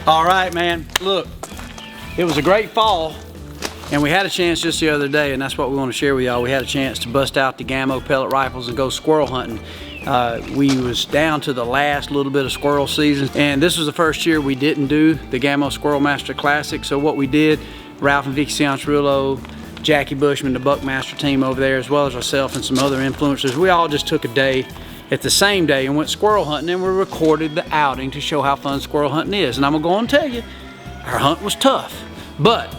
All right, man, look, it was a great fall, and we had a chance just the other day, and that's what we want to share with y'all. We had a chance to bust out the Gamos pellet rifles and go squirrel hunting. We was down to the last little bit of squirrel season, and this was the first year we didn't do the Gamos Squirrel Master Classic. So what we did, Ralph and Vicky Cianciarulo, Jackie Bushman, the Buckmaster team over there, as well as ourselves and some other influencers, we all just took a day at the same day and went squirrel hunting, and we recorded the outing to show how fun squirrel hunting is. And I'm gonna go and tell you, our hunt was tough. But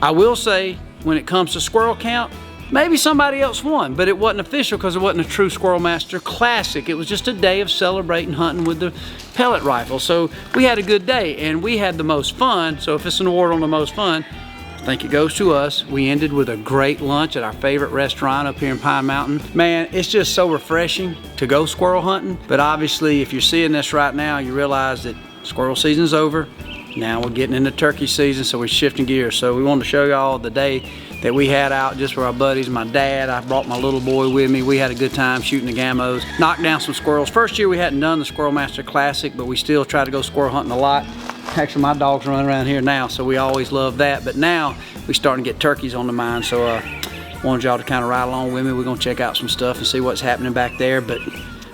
I will say, when it comes to squirrel count, maybe somebody else won, but it wasn't official because it wasn't a true Squirrel Master Classic. It was just a day of celebrating hunting with the pellet rifle. So we had a good day and we had the most fun. So if it's an award on the most fun, I think it goes to us. We ended with a great lunch at our favorite restaurant up here in Pine Mountain. Man, it's just so refreshing to go squirrel hunting. But obviously, if you're seeing this right now, you realize that squirrel season's over. Now we're getting into turkey season, so we're shifting gears. So we wanted to show y'all the day that we had out just for our buddies. My dad, I brought my little boy with me. We had a good time shooting the Gamos, knocked down some squirrels. First year we hadn't done the Squirrel Master Classic, but we still try to go squirrel hunting a lot. Actually, my dog's running around here now, so we always love that. But now we're starting to get turkeys on the mind, so wanted y'all to kind of ride along with me. We're gonna check out some stuff and see what's happening back there. But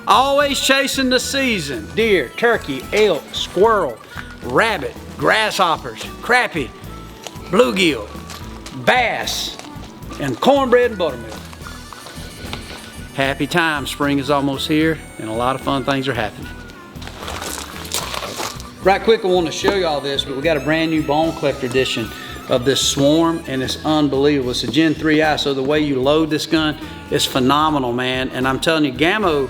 always chasing the season. Deer, turkey, elk, squirrel, rabbit, grasshoppers, crappie, bluegill, bass, and cornbread and buttermilk. Happy time, spring is almost here, and a lot of fun things are happening. Right quick, I want to show you all this, but we got a brand new bone collector edition of this Swarm, and it's unbelievable. It's a Gen 3i, so the way you load this gun is phenomenal, man. And I'm telling you, Gamo,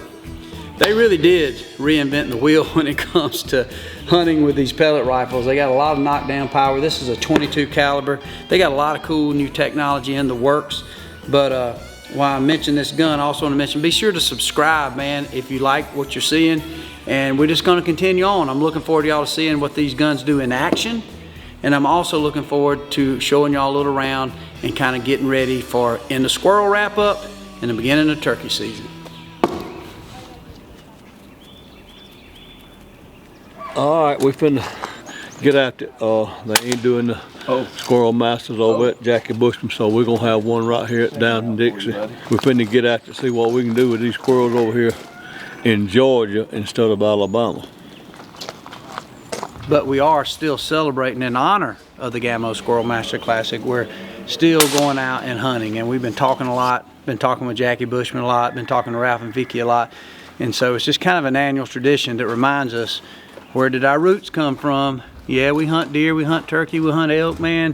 they really did reinvent the wheel when it comes to hunting with these pellet rifles. They got a lot of knockdown power. This is a 22 caliber. They got a lot of cool new technology in the works. But while I mention this gun, I also want to mention, be sure to subscribe, man, if you like what you're seeing. And we're just going to continue on. I'm looking forward to y'all seeing what these guns do in action. And I'm also looking forward to showing y'all a little around and kind of getting ready for in the squirrel wrap up and the beginning of turkey season. All right, we finna get at it. They ain't doing the Squirrel Masters over at Jackie Bushman, so we're gonna have one right here at down in Dixie. We're finna get at it, see what we can do with these squirrels over here in Georgia instead of Alabama. But we are still celebrating in honor of the Gamos Squirrel Master Classic. We're still going out and hunting, and we've been talking a lot, been talking with Jackie Bushman a lot, been talking to Ralph and Vicky a lot. And so it's just kind of an annual tradition that reminds us, where did our roots come from? Yeah, we hunt deer, we hunt turkey, we hunt elk, man.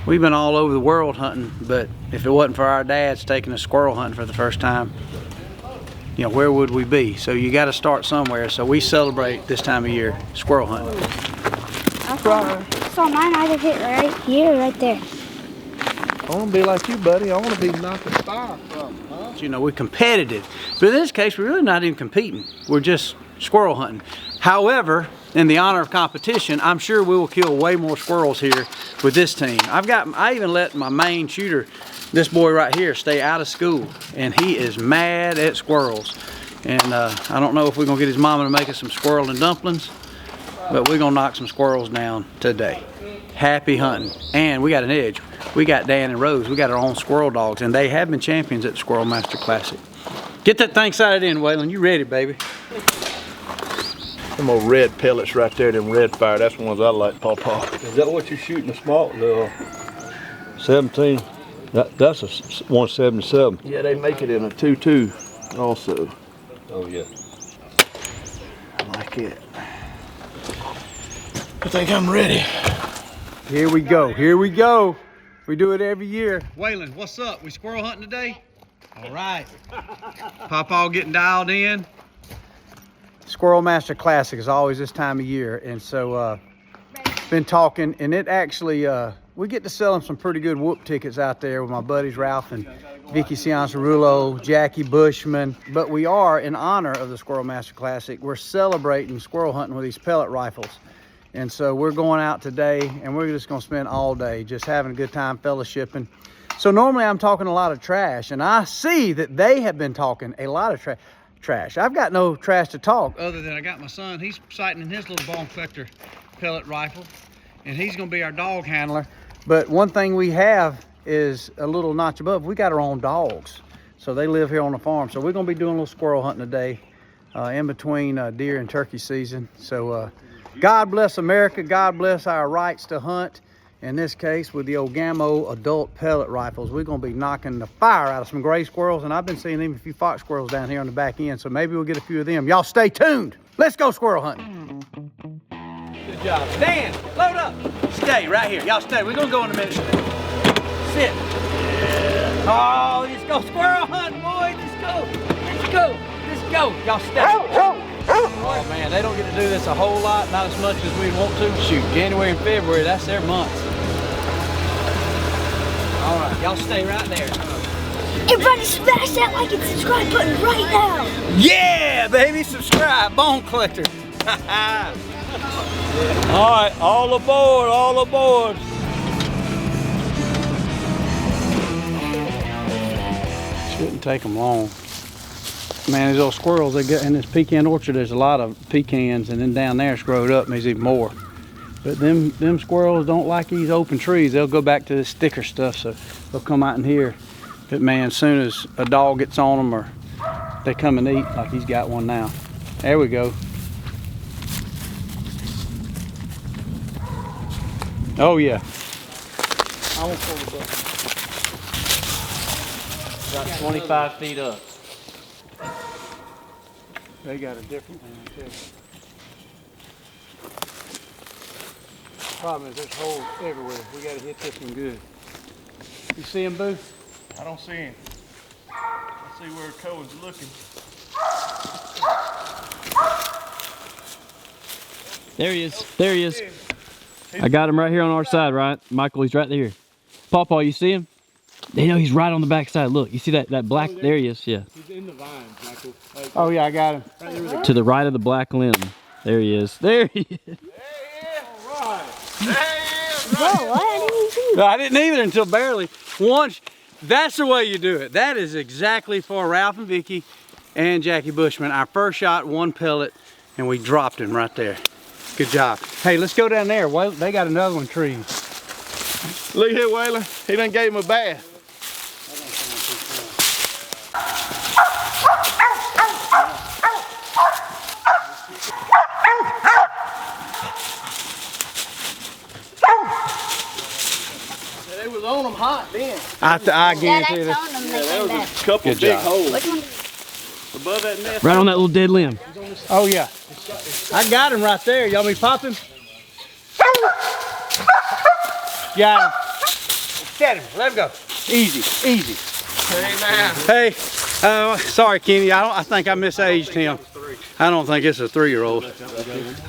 We've been all over the world hunting, but if it wasn't for our dads taking us squirrel hunting for the first time, you know, where would we be? So you got to start somewhere. So we celebrate this time of year squirrel hunting. I saw mine. I just hit right here, right there. I want to be like you, buddy. I want to be knocking fire from, huh? You know, we're competitive, but in this case, we're really not even competing. We're just squirrel hunting. However, in the honor of competition, I'm sure we will kill way more squirrels here with this team. I even let my main shooter, this boy right here, stay out of school, and he is mad at squirrels. And I don't know if we're gonna get his mama to make us some squirrel and dumplings, but we're gonna knock some squirrels down today. Happy hunting. And we got an edge. We got Dan and Rose. We got our own squirrel dogs, and they have been champions at the Squirrel Master Classic. Get that thing sighted in, Waylon. You ready, baby? Them old red pellets right there, them red fire, that's the ones I like, Pawpaw. Is that what you're shooting the small, the 17? That's a 177. Yeah, they make it in a 2.2 also. Oh yeah. I like it. I think I'm ready. Here we go. Here we go. We do it every year. Waylon, what's up? We squirrel hunting today? All right. Pawpaw getting dialed in. Squirrel Master Classic is always this time of year, and so been talking, and it actually we get to sell them some pretty good whoop tickets out there with my buddies Ralph and Vicky Cianciarulo, Jackie Bushman. But we are, in honor of the Squirrel Master Classic, we're celebrating squirrel hunting with these pellet rifles. And so we're going out today, and we're just gonna spend all day just having a good time fellowshipping. So normally I'm talking a lot of trash, and I see that they have been talking a lot of trash. trash. I've got no trash to talk other than I got my son. He's sighting in his little bone collector pellet rifle, and he's gonna be our dog handler. But one thing we have is a little notch above. We got our own dogs, so they live here on the farm. So we're gonna be doing a little squirrel hunting today, in between deer and turkey season. So God bless America. God bless our rights to hunt. In this case, with the old Gamo adult pellet rifles, we're gonna be knocking the fire out of some gray squirrels, and I've been seeing even a few fox squirrels down here on the back end, so maybe we'll get a few of them. Y'all stay tuned. Let's go squirrel hunting. Good job. Dan, load up. Stay right here. Y'all stay. We're gonna go in a minute. Sit. Yeah. Oh, let's go squirrel hunting, boys. Let's go. Let's go. Let's go. Y'all stay. Oh man, they don't get to do this a whole lot, not as much as we want to. Shoot, January and February, that's their months. All right, y'all stay right there. Everybody smash that like and subscribe button right now. Yeah, baby, subscribe, bone collector. All right, all aboard, all aboard. Shouldn't take them long. Man, these old squirrels, they get in this pecan orchard, there's a lot of pecans, and then down there it's growed up and there's even more. But them squirrels don't like these open trees. They'll go back to this thicker stuff, so they'll come out in here. But man, as soon as a dog gets on them or they come and eat, like he's got one now. There we go. Oh yeah. I won't pull the button. About 25 feet up. They got a different one too. Problem is there's holes everywhere. We gotta hit this one good. You see him, Boo? I don't see him. I see where Cohen's looking. There he is. There he is. I got him right here on our side, right? Michael, he's right there. Pawpaw, you see him? You know, he's right on the back side. Look, you see that black? Oh, there he is, yeah. He's in the vines, Michael. Like, Oh yeah, I got him. right To the right of the black limb. There he is. There he is. there he is. All right. There he is. Whoa, what? I didn't even see. No, I didn't either until barely. Once, that's the way you do it. That is exactly for Ralph and Vicky and Jackie Bushman. Our first shot, one pellet, and we dropped him right there. Good job. Hey, let's go down there. Well, they got another one trees. Look here, Whaler. He done gave him a bath. They was on them hot then. I guarantee Dad, this. I told them they There came was back. a couple Good big job. holes Which one? above that nest. Right on that little dead limb. Oh yeah. I got him right there. Y'all me pop him? Got him. Get him. Let him go. Easy, easy. Hey, man. Hey, sorry, Kenny. I think I misaged him. I don't think it's a 3-year-old.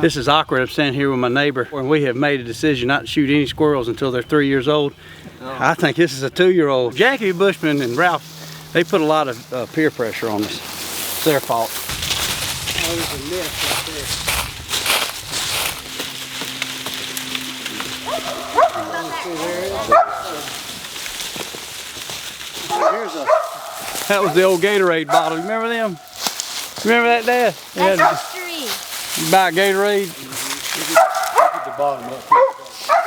This is awkward. I'm standing here with my neighbor, and we have made a decision not to shoot any squirrels until they're 3 years old. I think this is a 2-year-old. Jackie Bushman and Ralph, they put a lot of peer pressure on us. It's their fault. Oh, there's a nest right there. That was the old Gatorade bottle. You remember them? Remember that, Dad? That's Yeah, history. you buy Gatorade.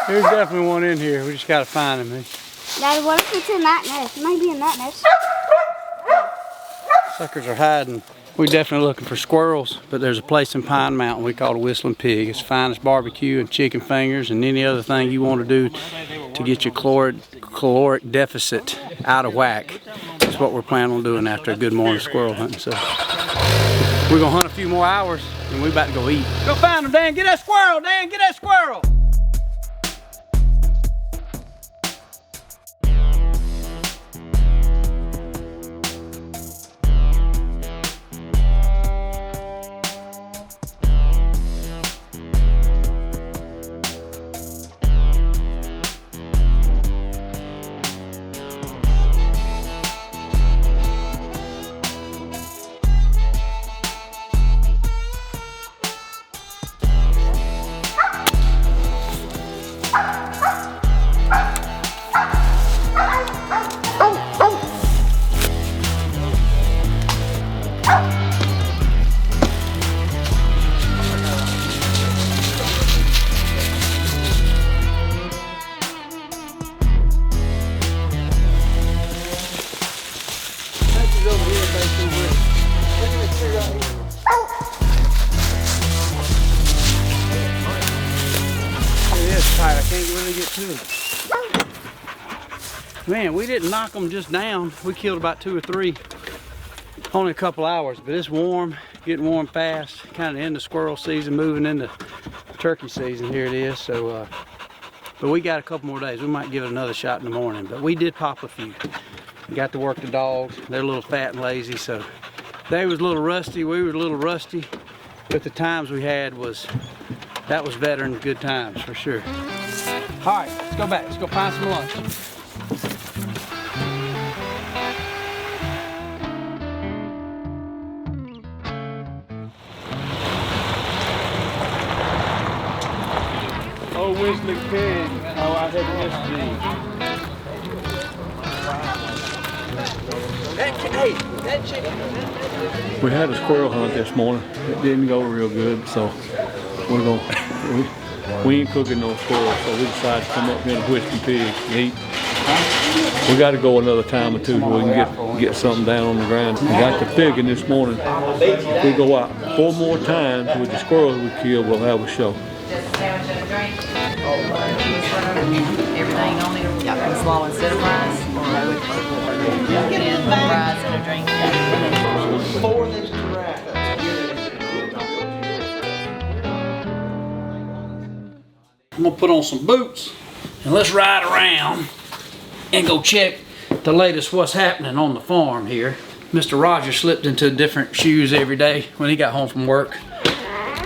There's definitely one in here. We just gotta find him. Dad, what if it's in that nest? It might be in that nest. Suckers are hiding. We're definitely looking for squirrels, but there's a place in Pine Mountain we call the Whistling Pig. It's finest barbecue and chicken fingers and any other thing you want to do to get your caloric deficit out of whack. That's what we're planning on doing after a good morning squirrel hunting. So we're gonna hunt a few more hours and we're about to go eat. Go find them, Dan. Get that squirrel, Dan. Get that squirrel. I can't really get to them. Man, we didn't knock them just down. We killed about 2 or 3. Only a couple hours, but it's warm, getting warm fast. Kind of into squirrel season, moving into turkey season. Here it is. So, but we got a couple more days. We might give it another shot in the morning. But we did pop a few. We got to work the dogs. They're a little fat and lazy, so they was a little rusty. We were a little rusty, but the times we had that was veteran good times for sure. All right, let's go back. Let's go find some lunch. Oh, Wesley King. Oh, I had missed these. We had a squirrel hunt this morning. It didn't go real good, so we ain't cooking no squirrels, so we decided to come up here and whisk some pigs and eat. We got to go another time or two so we can get something down on the ground. We got the pig in this morning. If we go out 4 more times with the squirrels we killed, we'll have a show. Everything on there, yeah, slaw instead of fries, or get in fries and a drink. I'm gonna put on some boots and let's ride around and go check the latest what's happening on the farm here. Mr. Rogers slipped into different shoes every day when he got home from work.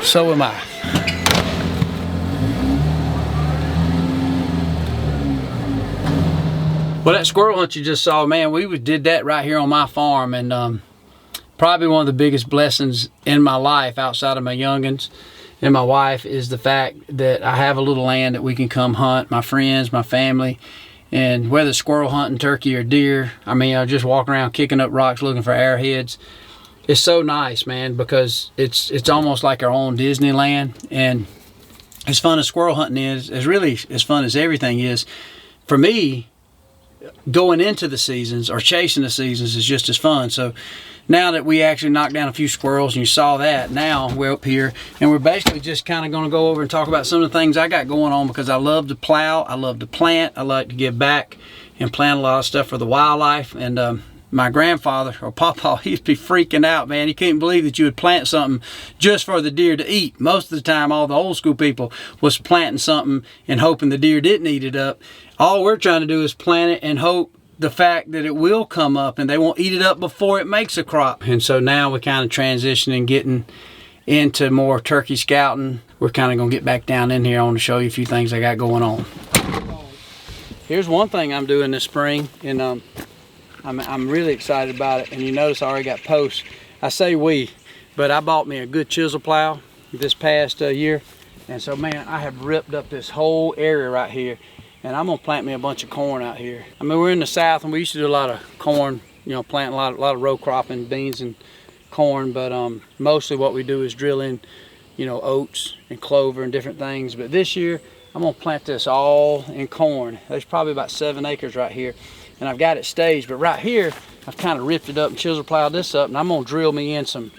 So am I. Well, that squirrel hunt you just saw, man, we did that right here on my farm, and probably one of the biggest blessings in my life outside of my youngins and my wife is the fact that I have a little land that we can come hunt, my friends, my family, and whether squirrel hunting, turkey, or deer, I mean, I just walk around kicking up rocks looking for arrowheads. It's so nice, man, because it's almost like our own Disneyland, and as fun as squirrel hunting is really as fun as everything is. For me, going into the seasons or chasing the seasons is just as fun. So now that we actually knocked down a few squirrels and you saw that, now we're up here and we're basically just kind of going to go over and talk about some of the things I got going on, because I love to plow, I love to plant, I like to give back and plant a lot of stuff for the wildlife. And my grandfather, or Papa, he'd be freaking out, man. He couldn't believe that you would plant something just for the deer to eat. Most of the time, all the old school people was planting something and hoping the deer didn't eat it up. All we're trying to do is plant it and hope the fact that it will come up and they won't eat it up before it makes a crop. And so now we're kind of transitioning, getting into more turkey scouting. We're kind of going to get back down in here. I want to show you a few things I got going on. Here's one thing I'm doing this spring, and I'm really excited about it. And you notice I already got posts. I say we, but I bought me a good chisel plow this past year. And so, man, I have ripped up this whole area right here. And I'm gonna plant me a bunch of corn out here. I mean, we're in the South and we used to do a lot of corn, you know, planting a lot of row cropping, beans and corn, but mostly what we do is drill in, you know, oats and clover and different things. But this year, I'm gonna plant this all in corn. There's probably about 7 acres right here. And I've got it staged, but right here, I've kind of ripped it up and chisel plowed this up, and I'm gonna drill me in some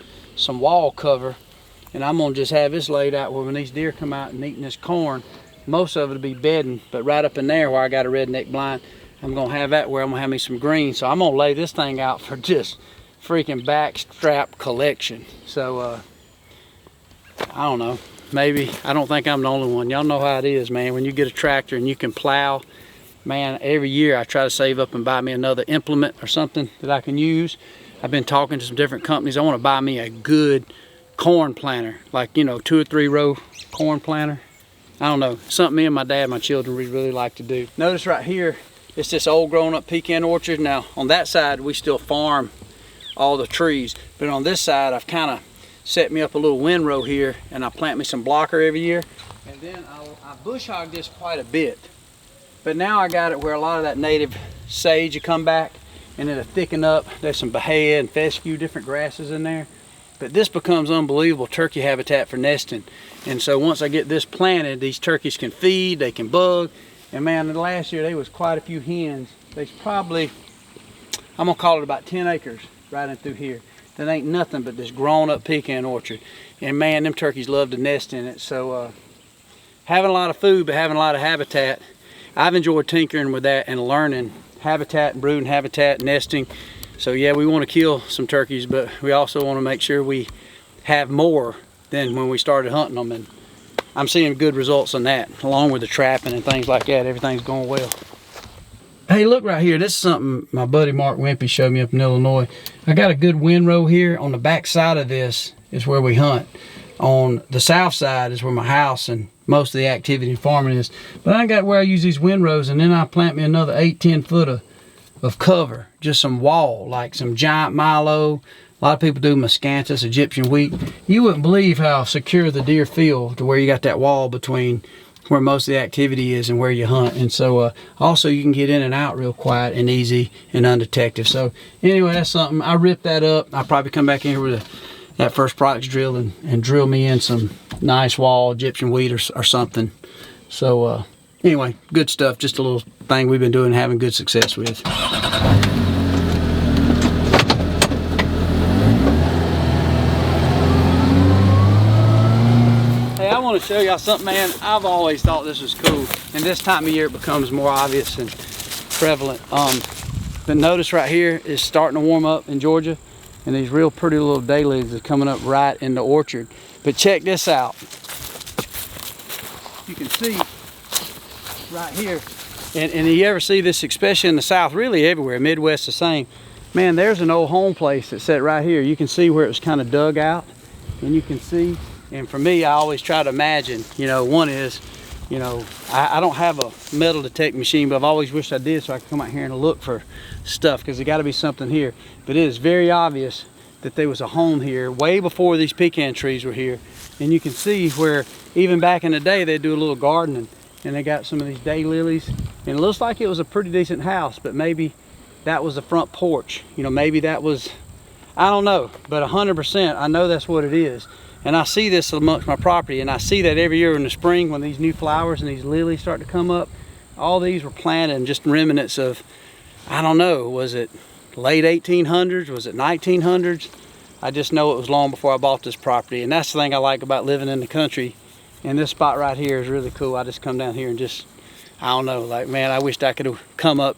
wall cover, and I'm gonna just have this laid out where when these deer come out and eating this corn, most of it will be bedding, but right up in there where I got a redneck blind, I'm gonna have that where I'm gonna have me some green. So I'm gonna lay this thing out for just freaking backstrap collection. So I don't know, maybe, I don't think I'm the only one. Y'all know how it is, man. When you get a tractor and you can plow, man, every year I try to save up and buy me another implement or something that I can use. I've been talking to some different companies. I want to buy me a good corn planter, like, you know, 2 or 3 row corn planter. I don't know, something me and my dad, my children, we really like to do. Notice right here, it's this old grown up pecan orchard. Now on that side, we still farm all the trees, but on this side, I've kind of set me up a little windrow here, and I plant me some blocker every year. And then I bush hog this quite a bit. But now I got it where a lot of that native sage will come back and it'll thicken up. There's some bahia and fescue, different grasses in there. But this becomes unbelievable turkey habitat for nesting. And so once I get this planted, these turkeys can feed, they can bug. And man, the last year there was quite a few hens. There's probably, I'm gonna call it about 10 acres right in through here. That ain't nothing but this grown up pecan orchard. And man, them turkeys love to nest in it. So having a lot of food but having a lot of habitat. I've enjoyed tinkering with that and learning habitat and brooding habitat, nesting. So yeah, we want to kill some turkeys, but we also want to make sure we have more than when we started hunting them, and I'm seeing good results on that, along with the trapping and things like that. Everything's going well. Hey, look right here. This is something my buddy Mark Wimpy showed me up in Illinois. I got a good windrow here. On the back side of this is where we hunt. On the south side is where my house and most of the activity and farming is. But I got where I use these windrows, and then I plant me another 8-10 foot of cover, just some wall, like some giant milo. A lot of people do miscanthus, Egyptian wheat. You wouldn't believe how secure the deer feel to where you got that wall between where most of the activity is and where you hunt. And so also you can get in and out real quiet and easy and undetected. So anyway, that's something. I ripped that up. I'll probably come back in here with that first products drill and drill me in some nice wall, Egyptian wheat or something. So anyway, good stuff. Just a little thing we've been doing and having good success with. I want to show y'all something, man. I've always thought this was cool, and this time of year it becomes more obvious and prevalent. But notice right here is starting to warm up in Georgia, and these real pretty little daylilies are coming up right in the orchard. But check this out. You can see right here, and you ever see this, especially in the South, really everywhere, Midwest the same. Man, there's an old home place that's set right here. You can see where it was kind of dug out, and you can see. And for me, I always try to imagine, you know, one is, you know, I don't have a metal detecting machine, but I've always wished I did so I could come out here and look for stuff, because there got to be something here. But it is very obvious that there was a home here way before these pecan trees were here. And you can see where even back in the day, they do a little gardening, and they got some of these daylilies. And it looks like it was a pretty decent house, but maybe that was the front porch. You know, maybe that was, I don't know, but 100% I know that's what it is. And I see this amongst my property, and I see that every year in the spring when these new flowers and these lilies start to come up. All these were planted in just remnants of, I don't know, was it late 1800s? Was it 1900s? I just know it was long before I bought this property. And that's the thing I like about living in the country. And this spot right here is really cool. I just come down here and just, I don't know, like, man, I wished I could have come up,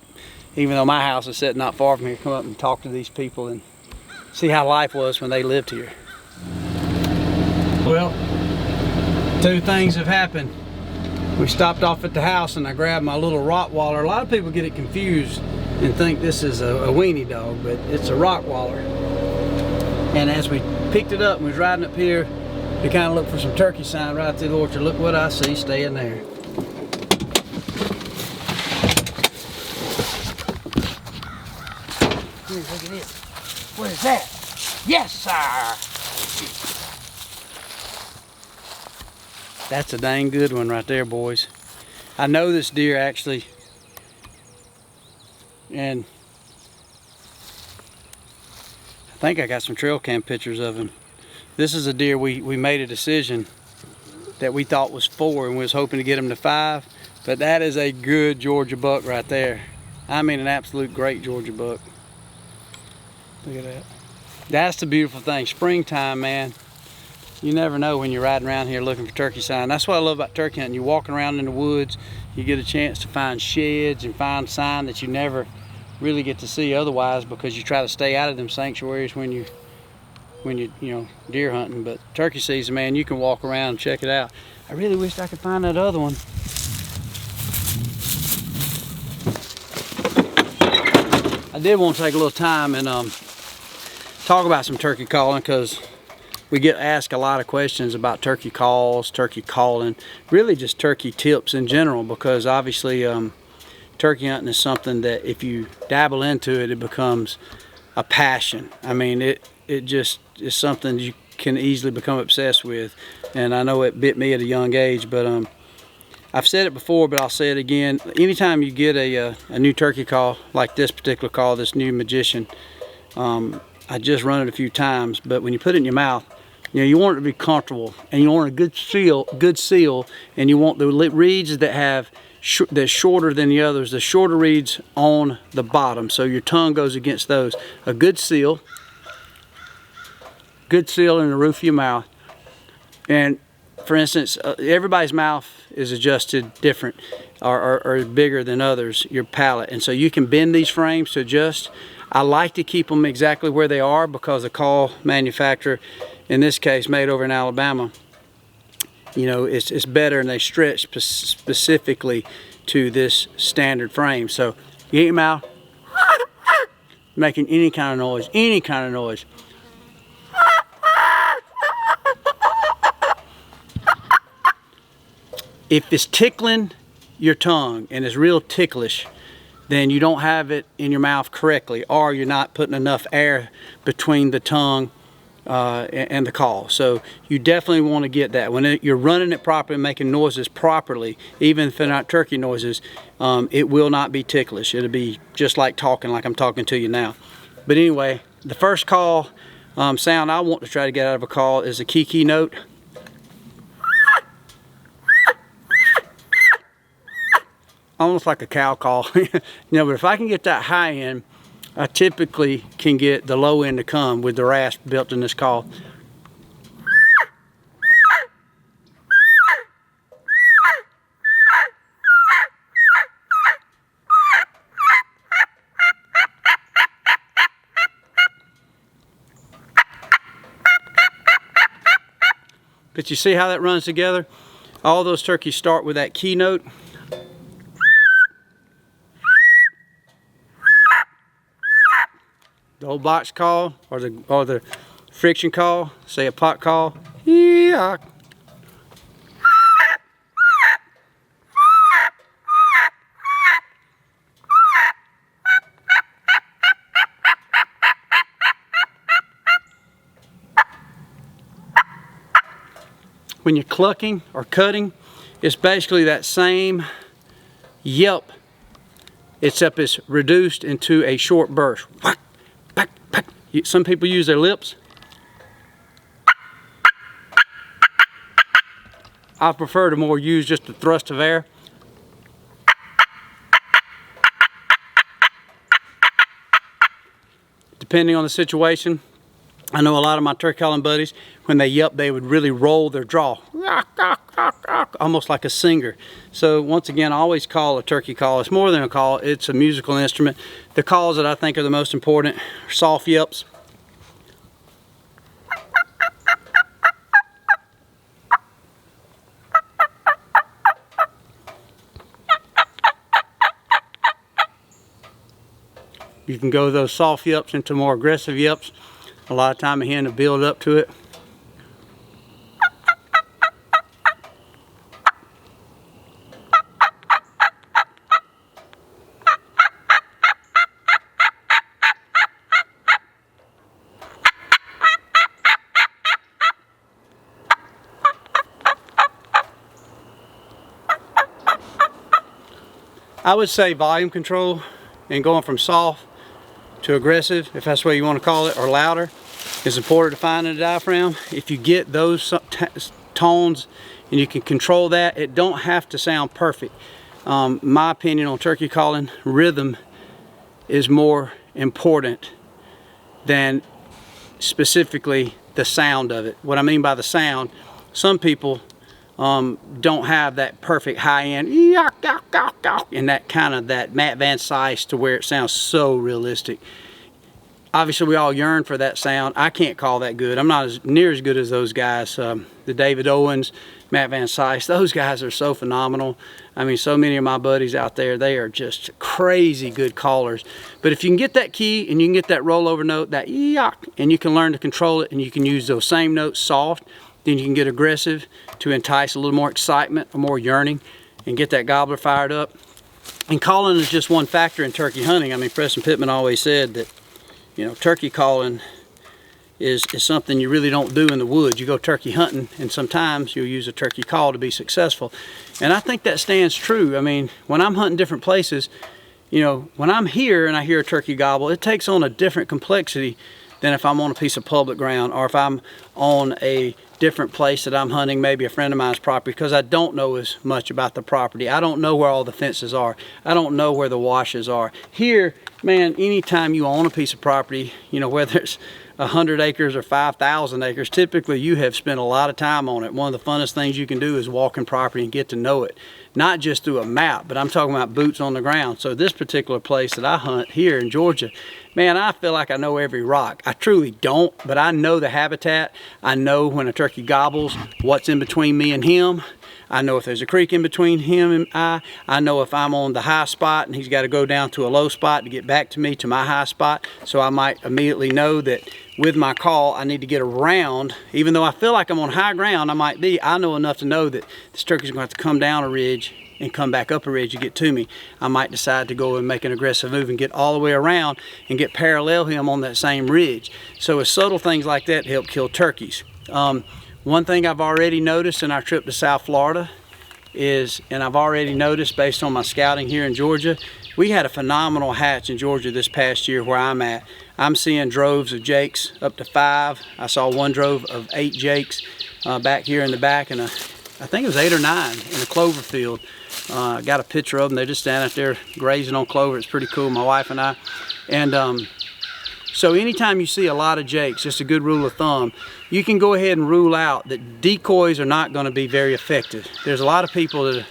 even though my house is sitting not far from here, come up and talk to these people and see how life was when they lived here. Well, two things have happened. We stopped off at the house and I grabbed my little Rottweiler. A lot of people get it confused and think this is a weenie dog, but it's a Rottweiler. And as we picked it up and was riding up here to kind of look for some turkey sign right through the orchard, look what I see staying there. Here, look at this. What is that? Yes, sir! That's a dang good one right there, boys. I know this deer actually, and I think I got some trail cam pictures of him. This is a deer we made a decision that we thought was 4 and we was hoping to get him to 5, but that is a good Georgia buck right there. I mean, an absolute great Georgia buck. Look at that. That's the beautiful thing. Springtime, man. You never know when you're riding around here looking for turkey sign. That's what I love about turkey hunting. You're walking around in the woods, you get a chance to find sheds and find sign that you never really get to see otherwise, because you try to stay out of them sanctuaries when you know, deer hunting. But turkey season, man, you can walk around and check it out. I really wished I could find that other one. I did want to take a little time and talk about some turkey calling, because we get asked a lot of questions about turkey calls, turkey calling, really just turkey tips in general, because obviously turkey hunting is something that if you dabble into it, it becomes a passion. I mean, it just is something you can easily become obsessed with. And I know it bit me at a young age, but I've said it before, but I'll say it again. Anytime you get a new turkey call, like this particular call, this new Magician, I just run it a few times, but when you put it in your mouth, you know, you want it to be comfortable, and you want a good seal, and you want the reeds that have that's shorter than the others, the shorter reeds on the bottom, so your tongue goes against those. A good seal in the roof of your mouth, and for instance, everybody's mouth is adjusted different or bigger than others, your palate. And so you can bend these frames to adjust. I like to keep them exactly where they are because the call manufacturer, in this case made over in Alabama, you know, it's better, and they stretch specifically to this standard frame. So you get your mouth making any kind of noise, any kind of noise. If it's tickling your tongue and it's real ticklish, then you don't have it in your mouth correctly, or you're not putting enough air between the tongue and the call. So you definitely want to get that. When you're running it properly, making noises properly, even if they're not turkey noises, it will not be ticklish. It'll be just like talking, like I'm talking to you now. But anyway, the first call sound I want to try to get out of a call is a key note. Almost like a cow call. You know, but if I can get that high end, I typically can get the low end to come with the rasp built in this call. But you see how that runs together? All those turkeys start with that key note. The old box call or the friction call, say a pot call. Yeah. When you're clucking or cutting, it's basically that same yelp, except it's reduced into a short burst. Some people use their lips. I prefer to more use just the thrust of air. Depending on the situation, I know a lot of my turkey calling buddies, when they yelp, they would really roll their jaw, almost like a singer. So once again, I always call a turkey call. It's more than a call, it's a musical instrument. The calls that I think are the most important are soft yelps. You can go those soft yelps into more aggressive yelps. A lot of time a hen will build up to it. I would say volume control and going from soft to aggressive, if that's what you want to call it, or louder, is important to find in the diaphragm. If you get those tones and you can control that, it don't have to sound perfect. My opinion on turkey calling, rhythm is more important than specifically the sound of it. What I mean by the sound, some people don't have that perfect high end and that kind of that Matt Van Syce to where it sounds so realistic. Obviously we all yearn for that sound. I can't call that good. I'm not near as good as those guys. The David Owens, Matt Van Syce, those guys are so phenomenal. I mean, so many of my buddies out there, they are just crazy good callers. But if you can get that key and you can get that rollover note, that and you can learn to control it, and you can use those same notes soft, then you can get aggressive to entice a little more excitement or more yearning and get that gobbler fired up. And calling is just one factor in turkey hunting. I mean, Preston Pittman always said that, you know, turkey calling is something you really don't do in the woods. You go turkey hunting and sometimes you'll use a turkey call to be successful. And I think that stands true. I mean, when I'm hunting different places, you know, when I'm here and I hear a turkey gobble, it takes on a different complexity than if I'm on a piece of public ground or if I'm on a different place that I'm hunting, maybe a friend of mine's property, because I don't know as much about the property. I don't know where all the fences are. I don't know where the washes are. Here, man, anytime you own a piece of property, you know, whether it's 100 acres or 5,000 acres, typically you have spent a lot of time on it. One of the funnest things you can do is walk in property and get to know it. Not just through a map, but I'm talking about boots on the ground. So this particular place that I hunt here in Georgia, man, I feel like I know every rock. I truly don't, but I know the habitat. I know when a turkey gobbles, what's in between me and him. I know if there's a creek in between him and I know if I'm on the high spot and he's got to go down to a low spot to get back to me to my high spot. So I might immediately know that with my call, I need to get around. Even though I feel like I'm on high ground, I know enough to know that this turkey's going to have to come down a ridge and come back up a ridge to get to me. I might decide to go and make an aggressive move and get all the way around and get parallel him on that same ridge. So it's subtle things like that help kill turkeys. One thing I've already noticed in our trip to South Florida is, and I've already noticed based on my scouting here in Georgia, we had a phenomenal hatch in Georgia this past year where I'm at. I'm seeing droves of jakes up to 5. I saw one drove of 8 jakes back here in the back, and I think it was 8 or 9 in a clover field. I got a picture of them. They're just standing out there grazing on clover. It's pretty cool, my wife and I. And so anytime you see a lot of jakes, just a good rule of thumb, you can go ahead and rule out that decoys are not going to be very effective. There's a lot of people that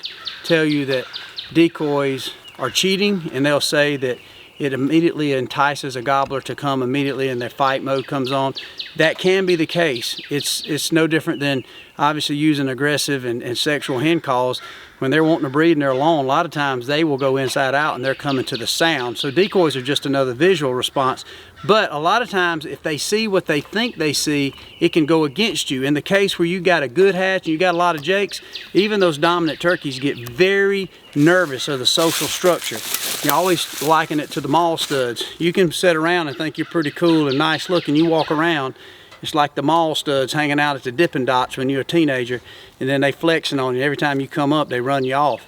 tell you that decoys are cheating, and they'll say that it immediately entices a gobbler to come immediately and their fight mode comes on. That can be the case. It's no different than obviously using aggressive and sexual hen calls. When they're wanting to breed and they're alone, a lot of times they will go inside out and they're coming to the sound. So decoys are just another visual response. But a lot of times if they see what they think they see, it can go against you. In the case where you got a good hatch and you got a lot of jakes, even those dominant turkeys get very nervous of the social structure. You always liken it to the mall studs. You can sit around and think you're pretty cool and nice looking. You walk around, it's like the mall studs hanging out at the Dippin' Dots when you're a teenager, and then they flexing on you. Every time you come up, they run you off.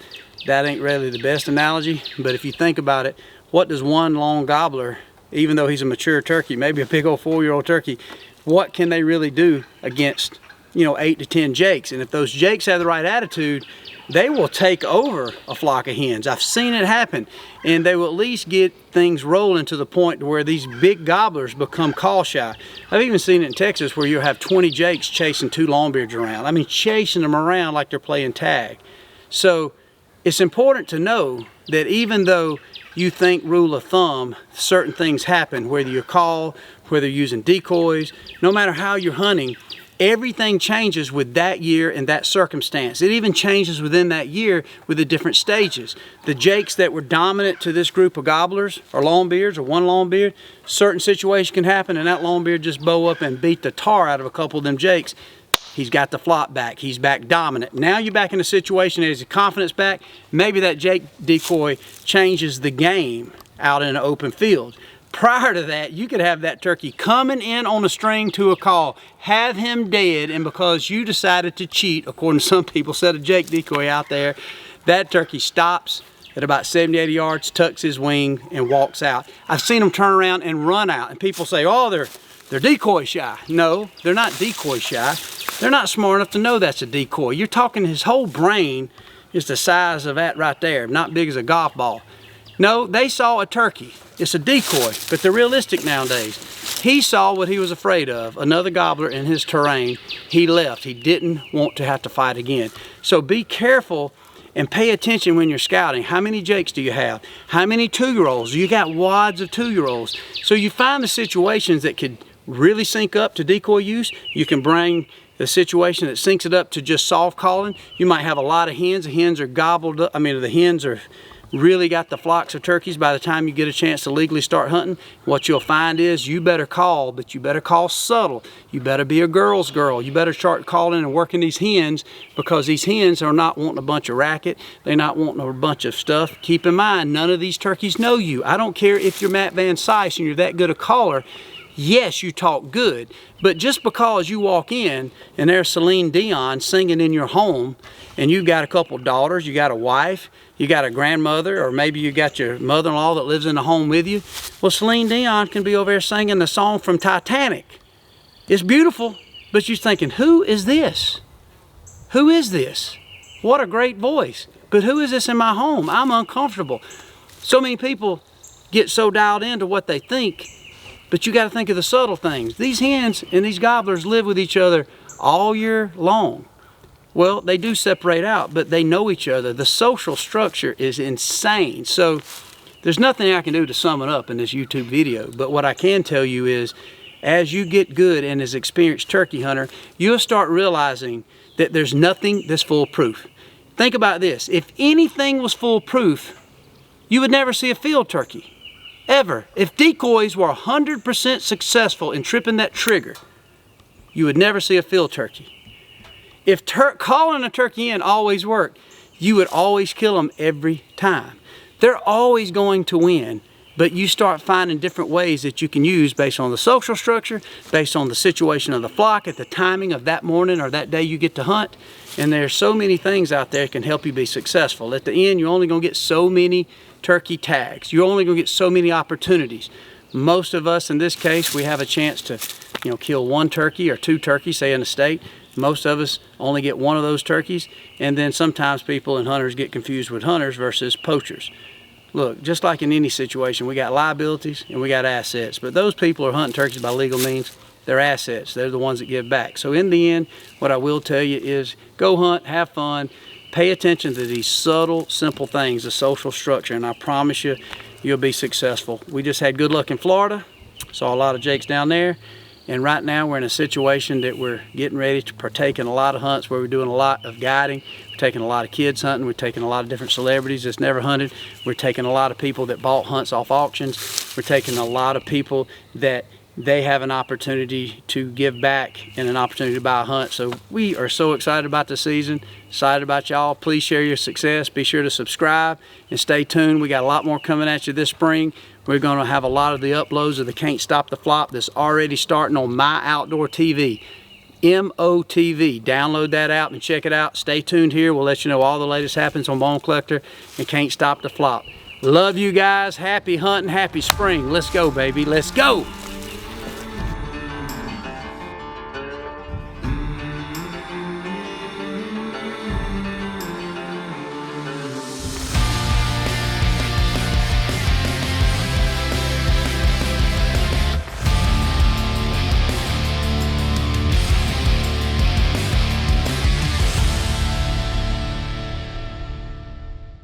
That ain't really the best analogy, but if you think about it, what does one lone gobbler, even though he's a mature turkey, maybe a big old 4-year-old turkey, what can they really do against, 8 to 10 jakes? And if those jakes have the right attitude, they will take over a flock of hens. I've seen it happen, and they will at least get things rolling to the point where these big gobblers become call shy. I've even seen it in Texas where you'll have 20 jakes chasing 2 longbeards around. I mean, chasing them around like they're playing tag. So it's important to know that even though you think rule of thumb, certain things happen, whether you call, whether you're using decoys, no matter how you're hunting, everything changes with that year and that circumstance. It even changes within that year with the different stages. The jakes that were dominant to this group of gobblers or longbeards or one longbeard, certain situation can happen and that longbeard just bow up and beat the tar out of a couple of them jakes. He's got the flop back. He's back dominant. Now you're back in a situation that his confidence back. Maybe that jake decoy changes the game out in an open field. Prior to that, you could have that turkey coming in on a string to a call, have him dead, and because you decided to cheat, according to some people, set a jake decoy out there, that turkey stops at about 70, 80 yards, tucks his wing, and walks out. I've seen them turn around and run out, and people say, oh, they're decoy shy. No, they're not decoy shy. They're not smart enough to know that's a decoy. You're talking his whole brain is the size of that right there, not big as a golf ball. No, they saw a turkey. It's a decoy, but they're realistic nowadays. He saw what he was afraid of, another gobbler in his terrain. He left. He didn't want to have to fight again. So be careful and pay attention when you're scouting. How many jakes do you have? How many 2-year-olds? You got wads of 2-year-olds. So you find the situations that could really sync up to decoy use. You can bring the situation that syncs it up to just soft calling. You might have a lot of hens. The hens are gobbled up. The hens are really got the flocks of turkeys by the time you get a chance to legally start hunting. What you'll find is you better call, but you better call subtle. You better be a girl's girl. You better start calling and working these hens, because these hens are not wanting a bunch of racket. They're not wanting a bunch of stuff. Keep in mind, none of these turkeys know you. I don't care if you're Matt Van Sice and you're that good a caller. Yes, you talk good, but just because you walk in and there's Celine Dion singing in your home, and you've got a couple daughters, you got a wife, you got a grandmother, or maybe you got your mother-in-law that lives in the home with you. Well, Celine Dion can be over there singing the song from Titanic. It's beautiful, but you're thinking, who is this? Who is this? What a great voice. But who is this in my home? I'm uncomfortable. So many people get so dialed into what they think But you got to think of the subtle things. These hens and these gobblers live with each other all year long. Well, they do separate out, but they know each other. The social structure is insane. So there's nothing I can do to sum it up in this YouTube video. But what I can tell you is, as you get good and as an experienced turkey hunter, you'll start realizing that there's nothing that's foolproof. Think about this. If anything was foolproof, you would never see a field turkey. Ever. If decoys were 100% successful in tripping that trigger, you would never see a field turkey. If calling a turkey in always worked, you would always kill them every time. They're always going to win, but you start finding different ways that you can use based on the social structure, based on the situation of the flock, at the timing of that morning or that day you get to hunt. And there's so many things out there that can help you be successful. At the end, you're only going to get so many turkey tags. You're only going to get so many opportunities. Most of us, in this case, we have a chance to, kill 1 turkey or 2 turkeys, say in a state. Most of us only get 1 of those turkeys, and then sometimes people and hunters get confused with hunters versus poachers. Look, just like in any situation, we got liabilities and we got assets, but those people are hunting turkeys by legal means. They're assets. They're the ones that give back. So in the end, what I will tell you is go hunt, have fun, pay attention to these subtle, simple things, the social structure, and I promise you, you'll be successful. We just had good luck in Florida. Saw a lot of jakes down there. And right now we're in a situation that we're getting ready to partake in a lot of hunts where we're doing a lot of guiding. We're taking a lot of kids hunting. We're taking a lot of different celebrities that's never hunted. We're taking a lot of people that bought hunts off auctions. We're taking a lot of people that they have an opportunity to give back and an opportunity to buy a hunt. So we are so excited about the season, excited about y'all. Please share your success. Be sure to subscribe and stay tuned. We got a lot more coming at you this spring. We're going to have a lot of the uploads of the Can't Stop the Flop that's already starting on My Outdoor TV. MOTV. Download that app and check it out. Stay tuned here. We'll let you know all the latest happens on Bone Collector and Can't Stop the Flop. Love you guys. Happy hunting. Happy spring. Let's go, baby. Let's go.